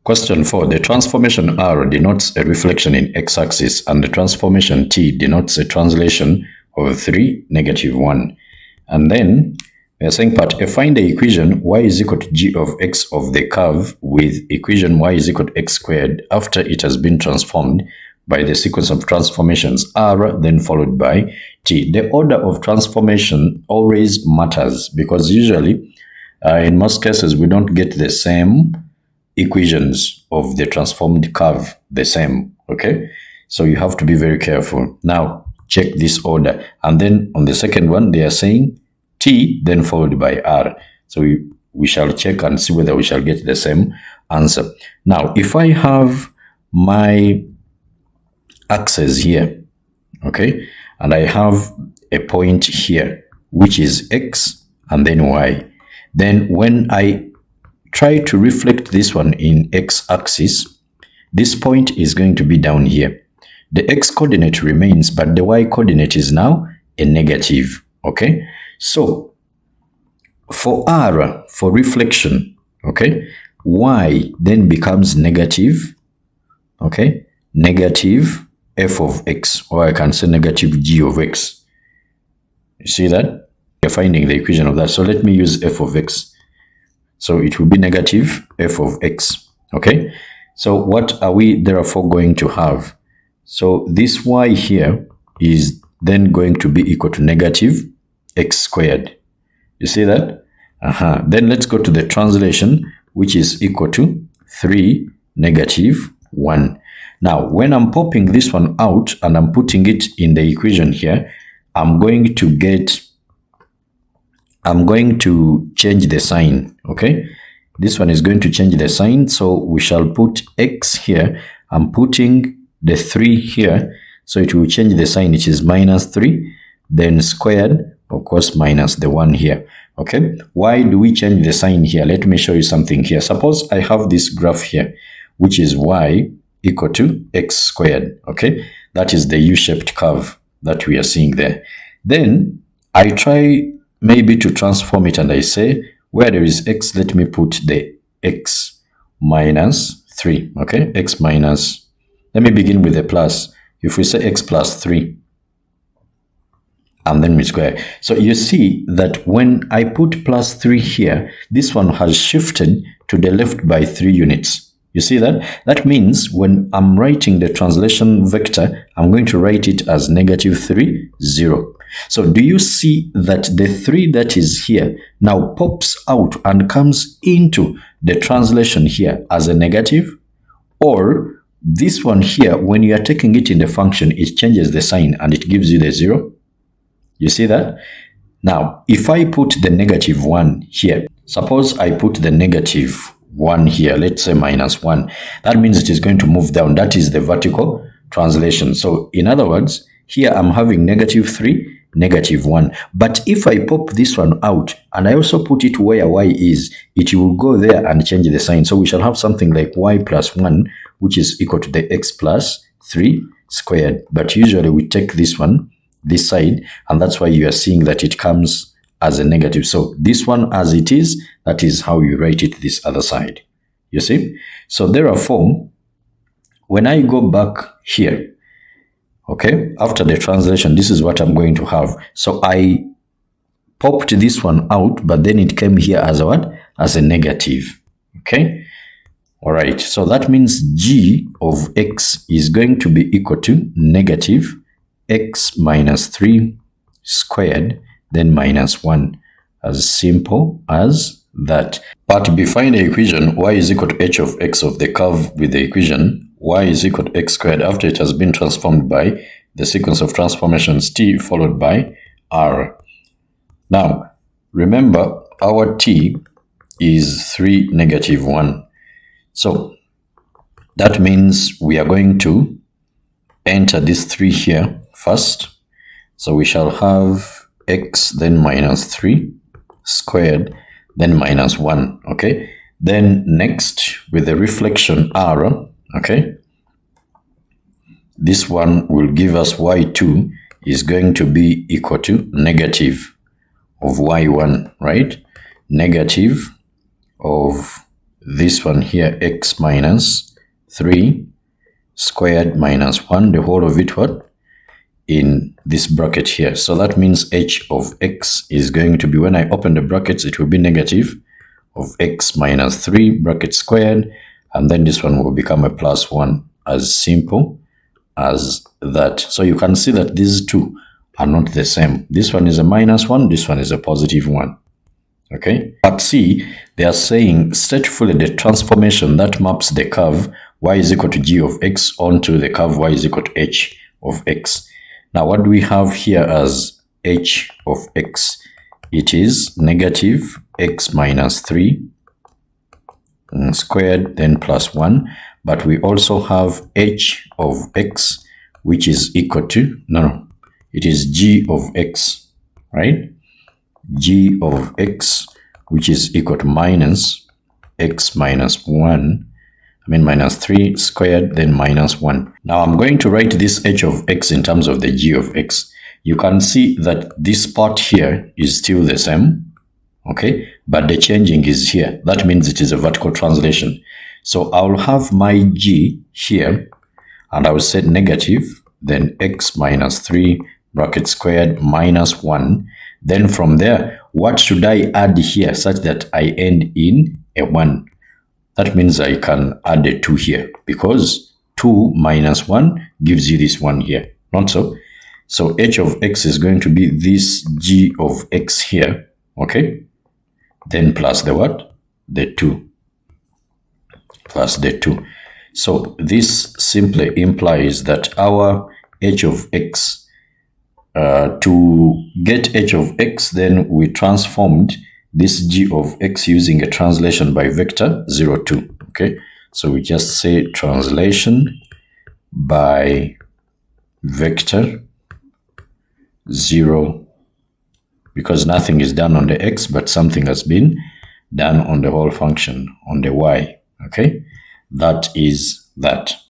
Question 4. The transformation R denotes a reflection in x-axis and the transformation T denotes a translation of 3, -1. And then we are saying part A, find the equation y is equal to g of x of the curve with equation y is equal to x squared after it has been transformed by the sequence of transformations R, then followed by T. The order of transformation always matters because usually, in most cases, we don't get the same equations of the transformed curve the same, okay? So you have to be very careful. Now, check this order. And then on the second one, they are saying T, then followed by R. So we shall check and see whether we shall get the same answer. Now, if I have my axis here, okay, and I have a point here, which is X and then Y, then when I try to reflect this one in x-axis, this point is going to be down here. The x-coordinate remains, but the y-coordinate is now a negative, okay? So, for R, for reflection, okay, y then becomes negative, okay, negative f of x, or I can say negative g of x. You see that? You're finding the equation of that. So let me use f of x. So it will be negative f of x, okay? So what are we therefore going to have? So this y here is then going to be equal to negative x squared. You see that? Then let's go to the translation, which is equal to 3 -1. Now, when I'm popping this one out and I'm putting it in the equation here, I'm going to change the sign, okay? This one is going to change the sign, so we shall put x here. I'm putting the 3 here, so it will change the sign, which is -3, then squared, of course, minus the 1 here, okay? Why do we change the sign here? Let me show you something here. Suppose I have this graph here, which is y equal to x squared, okay? That is the U-shaped curve that we are seeing there. Then I try maybe to transform it, and I say where there is x, let me put the x minus 3, okay? X minus, let me begin with a plus. If we say x plus 3, and then we square. So you see that when I put plus 3 here, this one has shifted to the left by 3 units. You see that? That means when I'm writing the translation vector, I'm going to write it as -3, 0. So do you see that the 3 that is here now pops out and comes into the translation here as a negative? Or this one here, when you are taking it in the function, it changes the sign and it gives you the 0? You see that? Now, if I put the -1 here, suppose I put the -1 here, let's say -1, that means it is going to move down. That is the vertical translation. So in other words, here I'm having -3, -1. But if I pop this one out and I also put it where y is, it will go there and change the sign. So we shall have something like y plus 1, which is equal to the x plus 3 squared. But usually we take this one, this side, and that's why you are seeing that it comes as a negative. So this one as it is, that is how you write it this other side. You see? So therefore, when I go back here, okay, after the translation, this is what I'm going to have. So I popped this one out, but then it came here as a what? As a negative, okay? All right, so that means g of x is going to be equal to negative x minus 3 squared, then minus 1. As simple as that. Part B, find the equation y is equal to h of x of the curve with the equation y is equal to x squared after it has been transformed by the sequence of transformations t followed by r. Now, remember our t is 3 -1. So that means we are going to enter this 3 here first. So we shall have x, then minus 3 squared, then minus 1, okay? Then next, with the reflection r, okay? This one will give us y2 is going to be equal to negative of y1, right? Negative of this one here, x minus 3 squared minus 1, the whole of it what? In this bracket here. So that means h of x is going to be, when I open the brackets, it will be negative of x minus 3 bracket squared, and then this one will become a plus 1, as simple as that. So you can see that these two are not the same. This one is a minus 1, this one is a positive 1. Okay, but see, they are saying state fully the transformation that maps the curve y is equal to g of x onto the curve y is equal to h of x. Now, what do we have here as h of x? It is negative x minus 3 squared, then plus 1. But we also have h of x, which is equal to, it is g of x, right? G of x, which is equal to minus x minus 1, minus 3 squared, then minus 1. Now I'm going to write this h of x in terms of the g of x. You can see that this part here is still the same, okay? But the changing is here. That means it is a vertical translation. So I'll have my g here, and I will set negative, then x minus 3 bracket squared minus 1. Then from there, what should I add here such that I end in a 1? That means I can add a 2 here, because 2 minus 1 gives you this 1 here, not so? So h of x is going to be this g of x here, okay? Then plus the what? The 2. Plus the 2. So this simply implies that our h of x, to get h of x, then we transformed this g of x using a translation by vector 0, 2. Okay, so we just say translation by vector 0, because nothing is done on the x, but something has been done on the whole function, on the y. Okay, that is that.